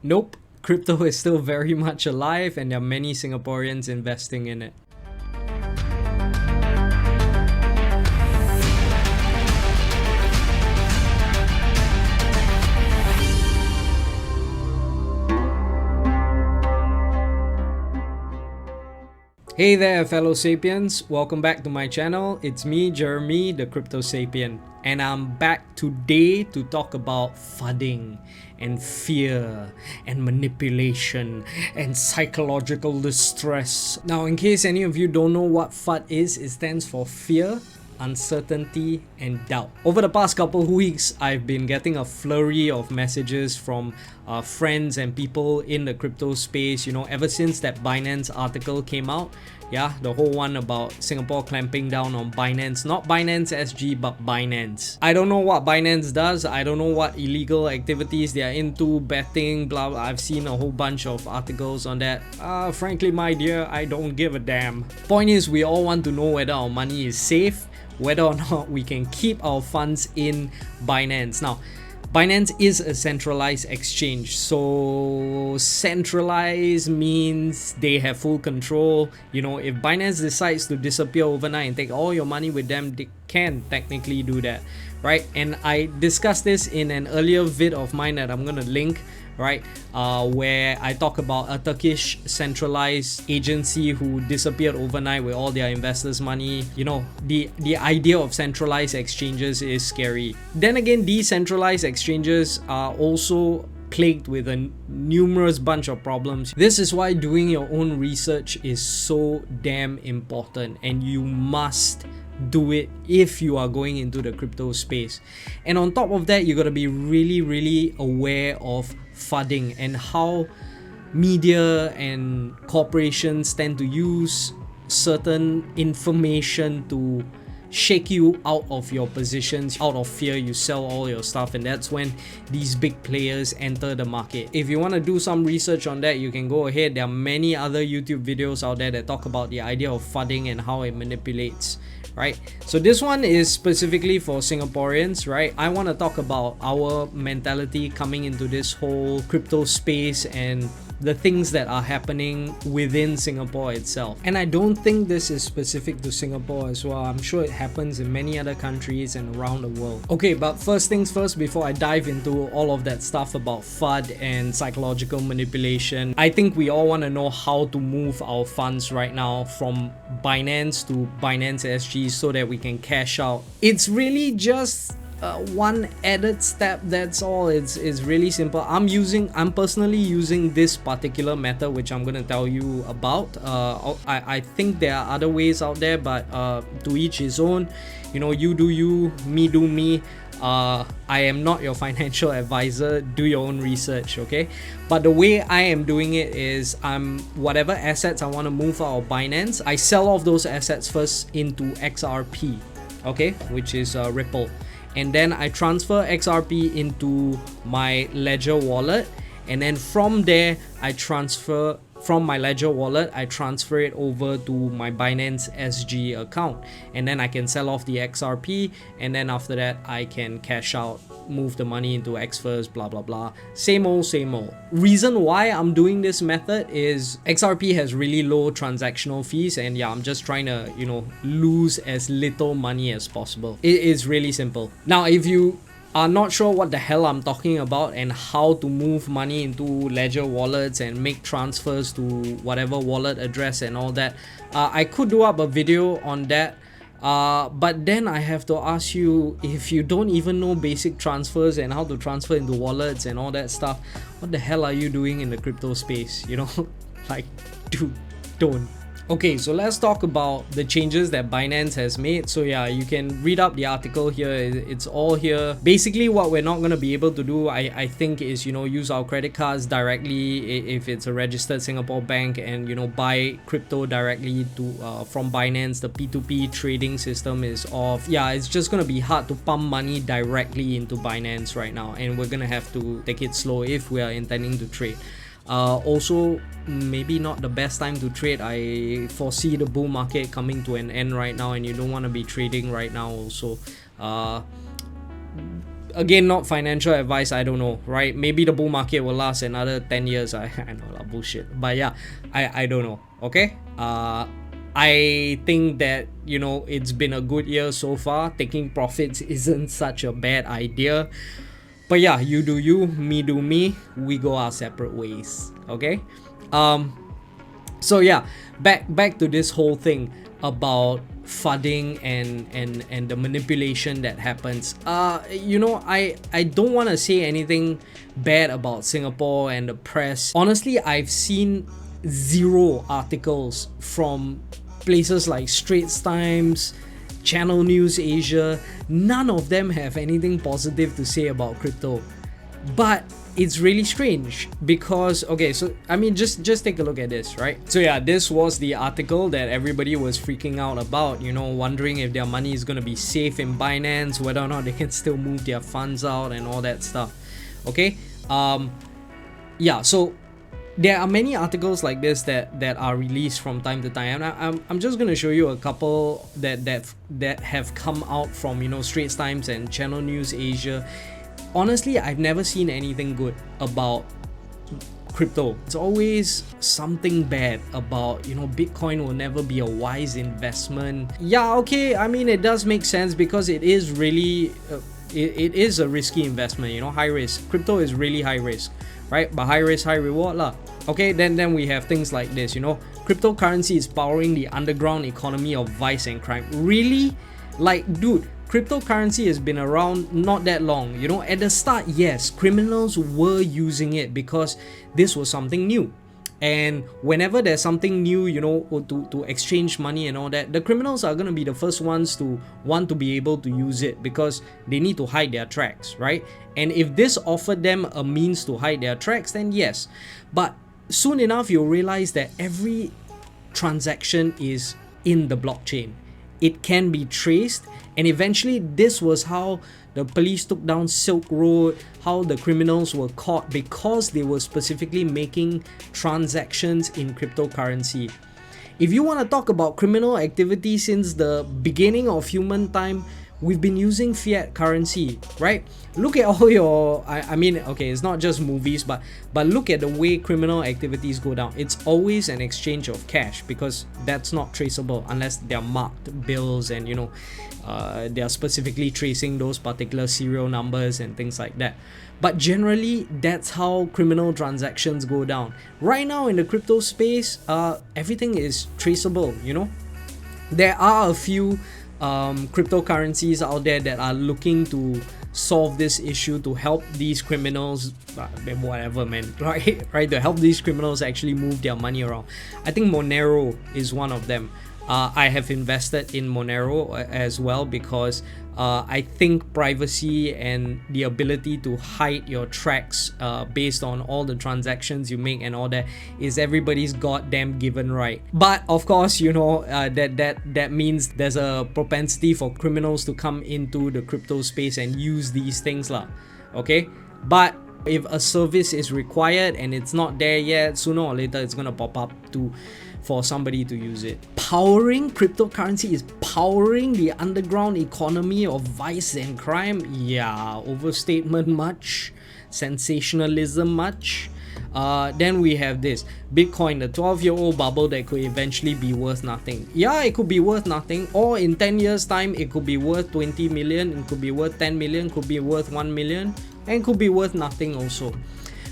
Nope, crypto is still very much alive and there are many Singaporeans investing in it. Hey there fellow Sapiens, welcome back to my channel. It's me, Jeremy, the cryptosapien, and I'm back today to talk about FUDing and fear and manipulation and psychological distress. Now, in case any of you don't know what FUD is, it stands for fear, uncertainty and doubt. Over the past couple of weeks, I've been getting a flurry of messages from friends and people in the crypto space, ever since that Binance article came out. Yeah, the whole one about Singapore clamping down on Binance, not Binance SG, but Binance. I don't know what Binance does. I don't know what illegal activities they are into, betting, blah, blah. I've seen a whole bunch of articles on that. Frankly, my dear, I don't give a damn. Point is, we all want to know whether our money is safe, whether or not we can keep our funds in Binance. Now, Binance is a centralized exchange, so centralized means they have full control. If Binance decides to disappear overnight and take all your money with them, they can technically do that, right? And I discussed this in an earlier vid of mine that I'm gonna link, right, where I talk about a Turkish centralized agency who disappeared overnight with all their investors' money. The idea of centralized exchanges is scary. Then again, decentralized exchanges are also plagued with a numerous bunch of problems. This is why doing your own research is so damn important, and you must do it if you are going into the crypto space. And on top of that, you got to be really aware of FUDing and how media and corporations tend to use certain information to shake you out of your positions. Out of fear, you sell all your stuff, and that's when these big players enter the market. If you want to do some research on that, you can go ahead. There are many other YouTube videos out there that talk about the idea of FUDing and how it manipulates, right? So this one is specifically for Singaporeans, right? I want to talk about our mentality coming into this whole crypto space and the things that are happening within Singapore itself. And I don't think this is specific to Singapore as well. I'm sure it happens in many other countries and around the world. Okay, but first things first, before I dive into all of that stuff about FUD and psychological manipulation, I think we all want to know how to move our funds right now from Binance to Binance SG so that we can cash out. It's really just one added step, that's all. It's really simple. I'm personally using this particular method, which I'm gonna tell you about. I think there are other ways out there, but to each his own. You do you, me do me. I am not your financial advisor. Do your own research, okay? But the way I am doing it is, whatever assets I want to move out of Binance, I sell off those assets first into XRP, okay, which is Ripple. And then I transfer XRP into my Ledger wallet, and then from there I transfer from my Ledger wallet, I transfer it over to my Binance SG account, and then I can sell off the XRP, and then after that I can cash out, move the money into XFirst, blah blah blah. Same old. Reason why I'm doing this method is XRP has really low transactional fees, and yeah, I'm just trying to lose as little money as possible. It is really simple. Now, if you are not sure what the hell I'm talking about and how to move money into Ledger wallets and make transfers to whatever wallet address and all that, I could do up a video on that, but then I have to ask you, if you don't even know basic transfers and how to transfer into wallets and all that stuff, what the hell are you doing in the crypto space? Like, dude, don't. Okay, so let's talk about the changes that Binance has made. So yeah, you can read up the article here. It's all here. Basically, what we're not going to be able to do, I think, is use our credit cards directly if it's a registered Singapore bank, and buy crypto directly to from Binance. The P2P trading system is off. Yeah, it's just going to be hard to pump money directly into Binance right now, and we're going to have to take it slow if we are intending to trade. Also, maybe not the best time to trade. I foresee the bull market coming to an end right now, and you don't want to be trading right now also. Again, not financial advice, I don't know, right? Maybe the bull market will last another 10 years. I know, bullshit. But yeah, I don't know, okay? I think that, you know, it's been a good year so far. Taking profits isn't such a bad idea. But yeah, you do you, me do me. We go our separate ways, okay? So yeah, back to this whole thing about FUDing and the manipulation that happens. You know, I don't want to say anything bad about Singapore and the press. Honestly, I've seen zero articles from places like Straits Times, Channel News Asia. None of them have anything positive to say about crypto. But it's really strange because, okay, so I mean, just take a look at this, right? So yeah, this was the article that everybody was freaking out about, you know, wondering if their money is going to be safe in Binance, whether or not they can still move their funds out and all that stuff. Okay, yeah, so there are many articles like this that are released from time to time, and I'm just going to show you a couple that have come out from, you know, Straits Times and Channel News Asia. Honestly, I've never seen anything good about crypto. It's always something bad about, you know, Bitcoin will never be a wise investment. Yeah, okay, I mean, it does make sense because it is really it is a risky investment, you know, high risk. Crypto is really high risk, right? But high risk, high reward lah. Okay, then we have things like this, you know, cryptocurrency is powering the underground economy of vice and crime. Really? Like, dude, cryptocurrency has been around not that long. You know, at the start, yes, criminals were using it because this was something new. And whenever there's something new, you know, to exchange money and all that, the criminals are going to be the first ones to want to be able to use it because they need to hide their tracks, right? And if this offered them a means to hide their tracks, then yes. But soon enough, you'll realize that every transaction is in the blockchain. It can be traced, and eventually this was how the police took down Silk Road, how the criminals were caught because they were specifically making transactions in cryptocurrency. If you want to talk about criminal activity since the beginning of human time, we've been using fiat currency, right? Look at all your, I mean, okay, it's not just movies, but look at the way criminal activities go down. It's always an exchange of cash because that's not traceable unless they're marked bills and, you know, they're specifically tracing those particular serial numbers and things like that. But generally, that's how criminal transactions go down. Right now in the crypto space, everything is traceable, you know. There are a few cryptocurrencies out there that are looking to solve this issue to help these criminals, whatever, man, right, to help these criminals actually move their money around. I think Monero is one of them. I have invested in Monero as well because I think privacy and the ability to hide your tracks based on all the transactions you make and all that is everybody's goddamn given right. But of course, you know, that means there's a propensity for criminals to come into the crypto space and use these things lah. Okay, but if a service is required and it's not there yet, sooner or later it's gonna pop up for somebody to use it. Powering cryptocurrency is powering the underground economy of vice and crime. Yeah, overstatement much, sensationalism much. Then we have this Bitcoin, the 12-year-old bubble that could eventually be worth nothing. Yeah, it could be worth nothing, or in 10 years time it could be worth 20 million, it could be worth 10 million, could be worth 1 million, and could be worth nothing also.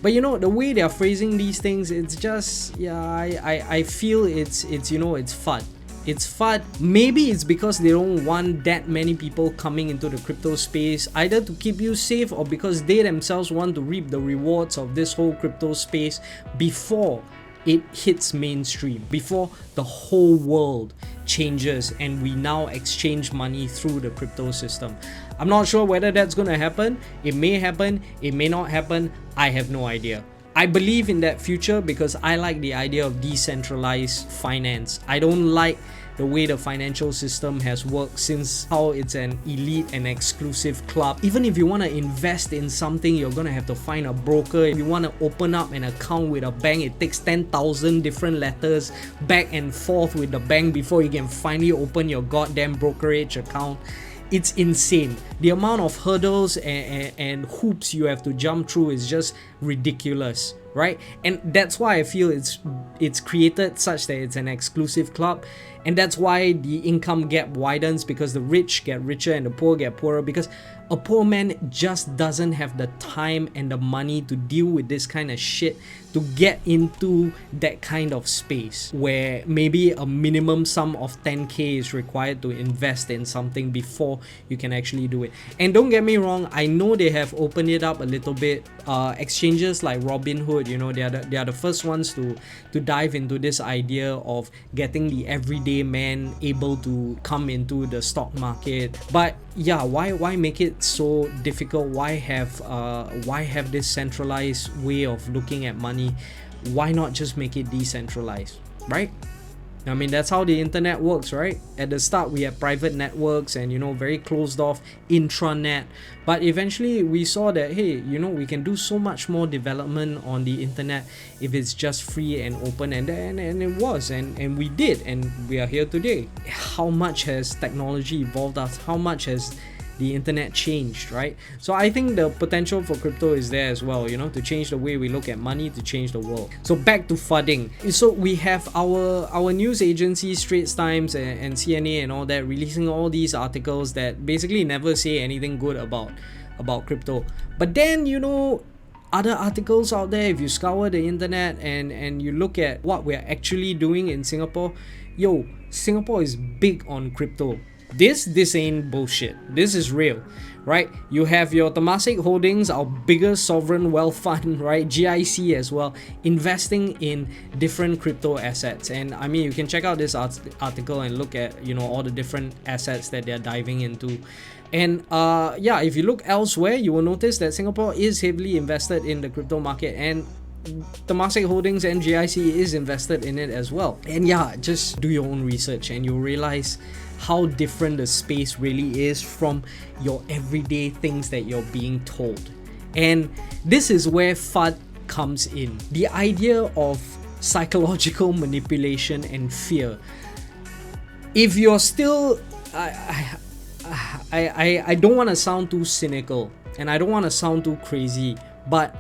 But you know, the way they're phrasing these things, it's just, yeah, I feel it's you know, it's FUD. It's FUD. Maybe it's because they don't want that many people coming into the crypto space, either to keep you safe or because they themselves want to reap the rewards of this whole crypto space before it hits mainstream, before the whole world changes and we now exchange money through the crypto system. I'm not sure whether that's going to happen. It may happen, it may not happen. I have no idea. I believe in that future because I like the idea of decentralized finance. I don't like the way the financial system has worked since how it's an elite and exclusive club. Even if you want to invest in something, you're going to have to find a broker. If you want to open up an account with a bank, it takes 10,000 different letters back and forth with the bank before you can finally open your goddamn brokerage account. it's insane. The amount of hurdles and hoops you have to jump through is just ridiculous, right? And that's why I feel it's created such that it's an exclusive club, and that's why the income gap widens, because the rich get richer and the poor get poorer, because a poor man just doesn't have the time and the money to deal with this kind of shit, to get into that kind of space where maybe a minimum sum of 10k is required to invest in something before you can actually do it. And don't get me wrong, I know they have opened it up a little bit. Exchanges like Robinhood, you know, they are the first ones to dive into this idea of getting the everyday man able to come into the stock market. But yeah, why make it so difficult? Why have this centralized way of looking at money? Why not just make it decentralized, right? I mean, that's how the internet works, right? At the start, we have private networks and, you know, very closed off intranet. But eventually, we saw that, hey, you know, we can do so much more development on the internet if it's just free and open. And it was. And we did. And we are here today. How much has technology evolved us? How much has the internet changed, right? So I think the potential for crypto is there as well, you know, to change the way we look at money, to change the world. So back to FUDing. So we have our news agencies, Straits Times and CNA and all that, releasing all these articles that basically never say anything good about crypto. But then, you know, other articles out there, if you scour the internet and you look at what we're actually doing in Singapore, yo, Singapore is big on crypto. This ain't bullshit. This is real, right? You have your Temasek Holdings, our biggest sovereign wealth fund, right? GIC as well, investing in different crypto assets. And I mean, you can check out this article and look at, you know, all the different assets that they're diving into. And yeah, if you look elsewhere, you will notice that Singapore is heavily invested in the crypto market, and Temasek Holdings and GIC is invested in it as well. And yeah, just do your own research and you'll realize how different the space really is from your everyday things that you're being told. And this is where FUD comes in. The idea of psychological manipulation and fear. If you're still... I don't want to sound too cynical and I don't want to sound too crazy, but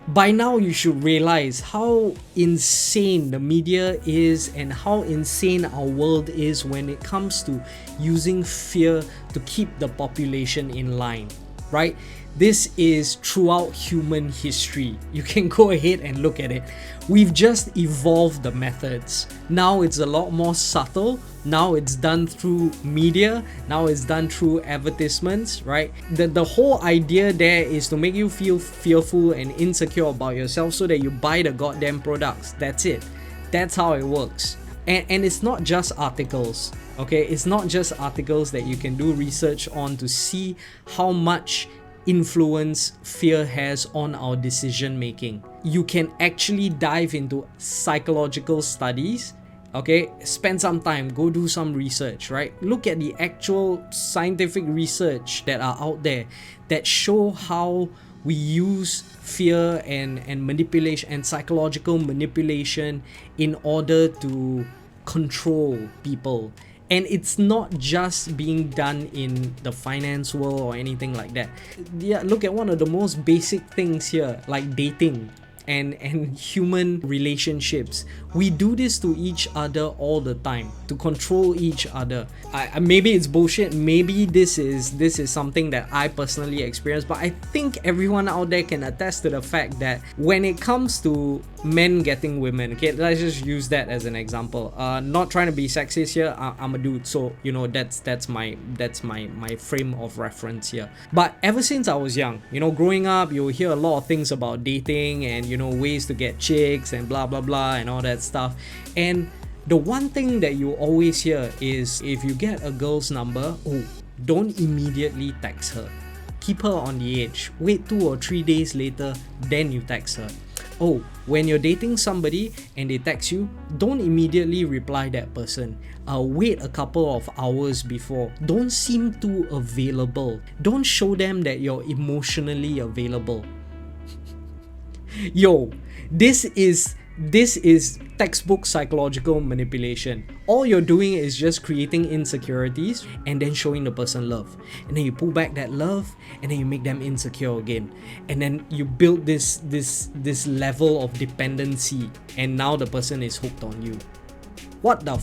by now you should realize how insane the media is and how insane our world is when it comes to using fear to keep the population in line, right? This is throughout human history. You can go ahead and look at it. We've just evolved the methods. Now it's a lot more subtle. Now it's done through media. Now it's done through advertisements, right? The whole idea there is to make you feel fearful and insecure about yourself so that you buy the goddamn products. That's it. That's how it works. And it's not just articles, okay? It's not just articles that you can do research on to see how much influence fear has on our decision making. You can actually dive into psychological studies, okay? Spend some time, go do some research, right? Look at the actual scientific research that are out there that show how we use fear and manipulation and psychological manipulation in order to control people. And it's not just being done in the finance world or anything like that. Yeah, look at one of the most basic things here, like dating and human relationships. We do this to each other all the time to control each other. Maybe it's bullshit. Maybe this is something that I personally experienced, but I think everyone out there can attest to the fact that when it comes to men getting women, okay, let's just use that as an example. Not trying to be sexist here. I'm a dude, so you know that's my frame of reference here. But ever since I was young, you know, growing up, you'll hear a lot of things about dating and, you know, ways to get chicks and blah blah blah and all that stuff. And the one thing that you always hear is, if you get a girl's number, oh, don't immediately text her. Keep her on the edge. Wait 2 or 3 days later, then you text her. Oh, when you're dating somebody and they text you, don't immediately reply that person. Wait a couple of hours before. Don't seem too available. Don't show them that you're emotionally available. Yo, this is This is textbook psychological manipulation. All you're doing is just creating insecurities and then showing the person love. And then you pull back that love and then you make them insecure again. And then you build this level of dependency, and now the person is hooked on you. What the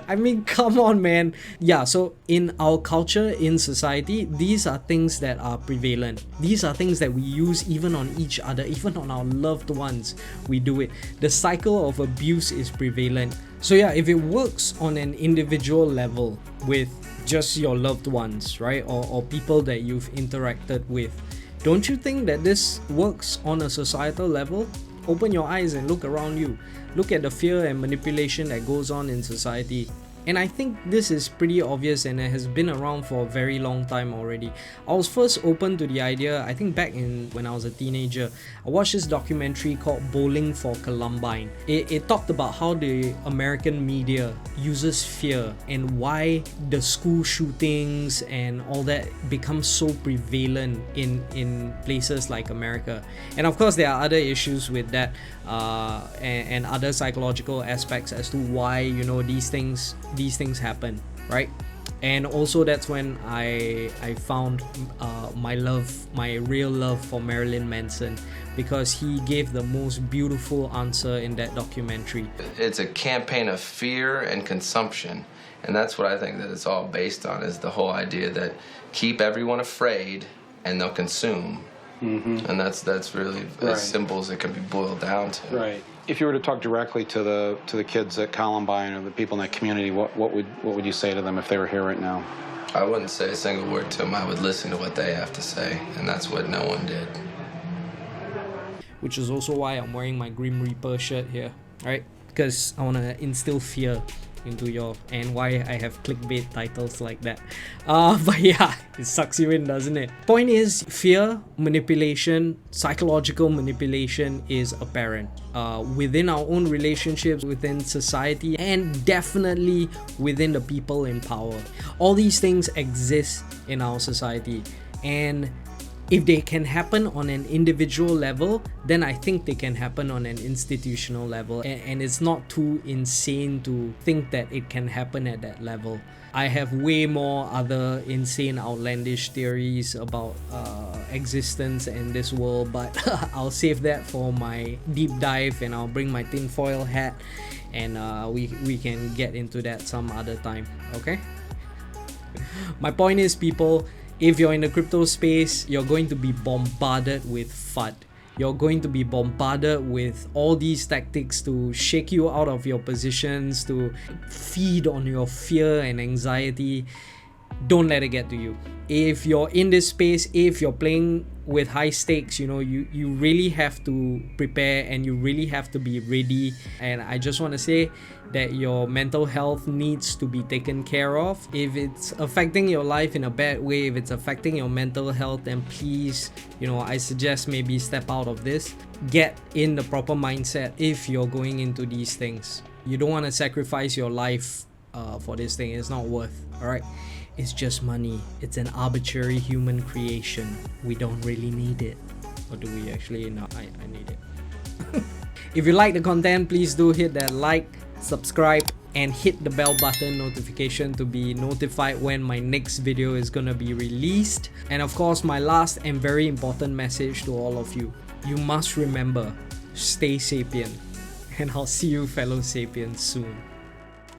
I mean, come on, man. Yeah, so in our culture, in society, these are things that are prevalent. These are things that we use even on each other, even on our loved ones. We do it. The cycle of abuse is prevalent. So yeah, if it works on an individual level with just your loved ones, right? Or people that you've interacted with, don't you think that this works on a societal level? Open your eyes and look around you. Look at the fear and manipulation that goes on in society. And I think this is pretty obvious, and it has been around for a very long time already. I was first open to the idea, I think back when I was a teenager. I watched this documentary called Bowling for Columbine. It talked about how the American media uses fear and why the school shootings and all that becomes so prevalent in places like America. And of course, there are other issues with that and other psychological aspects as to why, you know, these things happen, right? And also that's when I found my real love for Marilyn Manson, because he gave the most beautiful answer in that documentary. It's a campaign of fear and consumption, and that's what I think that it's all based on, is the whole idea that keep everyone afraid and they'll consume. And that's really as simple as it can be boiled down to. Right. If you were to talk directly to the kids at Columbine or the people in that community, what would you say to them if they were here right now? I wouldn't say a single word to them. I would listen to what they have to say, and that's what no one did. Which is also why I'm wearing my Grim Reaper shirt here, right? Because I want to instill fear into your, and why I have clickbait titles like that. But yeah, it sucks you in, doesn't it? Point is, fear, manipulation, psychological manipulation is apparent within our own relationships, within society, and definitely within the people in power. All these things exist in our society, and if they can happen on an individual level, then I think they can happen on an institutional level, and it's not too insane to think that it can happen at that level. I have way more other insane, outlandish theories about existence in this world, but I'll save that for my deep dive, and I'll bring my tinfoil hat, and we can get into that some other time, okay? My point is, people, if you're in the crypto space, you're going to be bombarded with FUD. You're going to be bombarded with all these tactics to shake you out of your positions, to feed on your fear and anxiety. Don't let it get to you. If you're in this space, if you're playing with high stakes, you know, you really have to prepare, and you really have to be ready. And I just want to say that your mental health needs to be taken care of. If it's affecting your life in a bad way, if it's affecting your mental health, then please, you know, I suggest maybe step out of this. Get in the proper mindset if you're going into these things. You don't want to sacrifice your life for this thing. It's not worth, all right? It's just money. It's an arbitrary human creation. We don't really need it. Or do we actually? No, I need it. If you like the content, please do hit that like, subscribe, and hit the bell button notification to be notified when my next video is gonna be released. And of course, my last and very important message to all of you. You must remember, stay sapient. And I'll see you fellow sapiens soon.